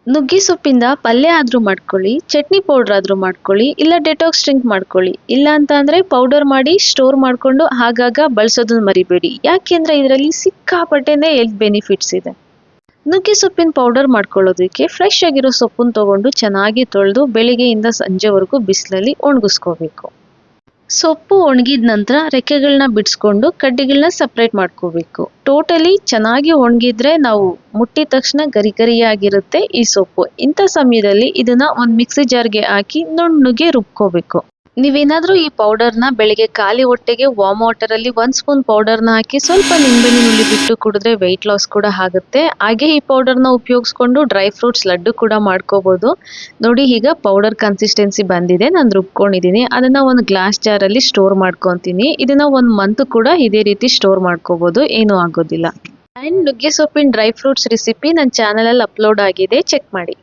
ನುಗ್ಗೆ ಸೊಪ್ಪಿಂದ ಪಲ್ಯ ಆದ್ರೂ ಮಾಡ್ಕೊಳ್ಳಿ, ಚಟ್ನಿ ಪೌಡರ್ ಆದ್ರೂ ಮಾಡ್ಕೊಳ್ಳಿ, ಇಲ್ಲ ಡೆಟಾಕ್ಸ್ ಡ್ರಿಂಕ್ ಮಾಡ್ಕೊಳ್ಳಿ. ಇಲ್ಲ ಅಂತ ಅಂದ್ರೆ ಪೌಡರ್ ಮಾಡಿ ಸ್ಟೋರ್ ಮಾಡ್ಕೊಂಡು ಆಗಾಗ ಬಳಸೋದನ್ನ ಮರಿಬೇಡಿ. ಯಾಕೆಂದ್ರೆ ಇದರಲ್ಲಿ ಸಿಕ್ಕಾಪಟ್ಟೆನೆ ಹೆಲ್ತ್ ಬೆನಿಫಿಟ್ಸ್ ಇದೆ. ನುಗ್ಗೆ ಸೊಪ್ಪಿನ ಪೌಡರ್ ಮಾಡ್ಕೊಳ್ಳೋದಕ್ಕೆ ಫ್ರೆಶ್ ಆಗಿರೋ ಸೊಪ್ಪನ್ನು ತಗೊಂಡು ಚೆನ್ನಾಗಿ ತೊಳೆದು ಬೆಳಿಗ್ಗೆಯಿಂದ ಸಂಜೆವರೆಗೂ ಬಿಸಿಲಲ್ಲಿ ಒಣಗಿಸ್ಕೋಬೇಕು. ಸೊಪ್ಪು ಒಣಗಿದ ನಂತರ ರೆಕ್ಕೆಗಳನ್ನ ಬಿಡಿಸ್ಕೊಂಡು ಕಡ್ಡಿಗಳನ್ನ ಸಪ್ರೇಟ್ ಮಾಡ್ಕೋಬೇಕು. ಟೋಟಲಿ ಚೆನ್ನಾಗಿ ಒಣಗಿದ್ರೆ ನಾವು ಮುಟ್ಟಿದ ತಕ್ಷಣ ಗರಿ ಗರಿಯಾಗಿರುತ್ತೆ ಈ ಸೊಪ್ಪು. ಇಂಥ ಸಮಯದಲ್ಲಿ ಇದನ್ನ ಒಂದು ಮಿಕ್ಸಿ ಜಾರ್ಗೆ ಹಾಕಿ ನುಣ್ಣಗೆ ರುಬ್ಕೋಬೇಕು. ನೀವೇನಾದ್ರೂ ಈ ಪೌಡರ್ನ ಬೆಳಿಗ್ಗೆ ಖಾಲಿ ಹೊಟ್ಟೆಗೆ ವಾರ್ಮ್ ವಾಟರ್ ಅಲ್ಲಿ 1 ಸ್ಪೂನ್ ಪೌಡರ್ನ ಹಾಕಿ ಸ್ವಲ್ಪ ನಿಂಬೆಹಣ್ಣಿನ ಹುಳಿ ಬಿಟ್ಟು ಕುಡಿದ್ರೆ ವೆಯ್ಟ್ ಲಾಸ್ ಕೂಡ ಆಗುತ್ತೆ. ಹಾಗೆ ಈ ಪೌಡರ್ನ ಉಪಯೋಗಿಸ್ಕೊಂಡು ಡ್ರೈ ಫ್ರೂಟ್ಸ್ ಲಡ್ಡು ಕೂಡ ಮಾಡ್ಕೋಬಹುದು. ನೋಡಿ, ಈಗ ಪೌಡರ್ ಕನ್ಸಿಸ್ಟೆನ್ಸಿ ಬಂದಿದೆ. ನಾನು ರುಬ್ಕೊಂಡಿದ್ದೀನಿ. ಅದನ್ನ ಒಂದು ಗ್ಲಾಸ್ ಜಾರಲ್ಲಿ ಸ್ಟೋರ್ ಮಾಡ್ಕೊತೀನಿ. ಇದನ್ನ 1 ಮಂತ್ ಕೂಡ ಇದೇ ರೀತಿ ಸ್ಟೋರ್ ಮಾಡ್ಕೋಬಹುದು, ಏನೂ ಆಗೋದಿಲ್ಲ. ಅಂಡ್ ನುಗ್ಗೆ ಸೊಪ್ಪಿನ ಡ್ರೈ ಫ್ರೂಟ್ಸ್ ರೆಸಿಪಿ ನನ್ನ ಚಾನಲಲ್ಲಿ ಅಪ್ಲೋಡ್ ಆಗಿದೆ, ಚೆಕ್ ಮಾಡಿ.